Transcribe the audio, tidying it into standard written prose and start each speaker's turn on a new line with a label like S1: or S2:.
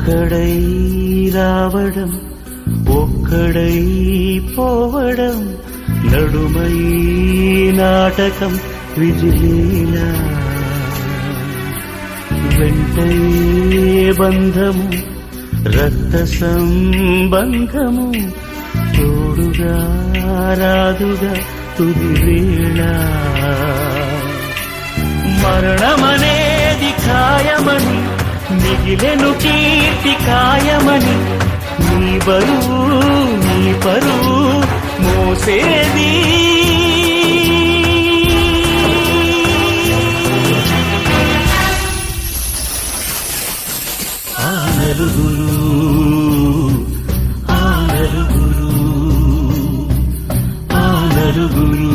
S1: ఒక్కడై రావడం ఒక్కడై పోవడం నడుమై నాటకం విజిలీలా వెంటయే బంధము రక్త సంబంధము తోడుగా రాదుగా తుది వేళ మరణమనేది ఖాయమని మిగిలెను కీర్తి కాయమని నీ బరువు నీ పరువు మోసేది ఆ నలుగురు ఆ నలుగురు ఆ నలుగురు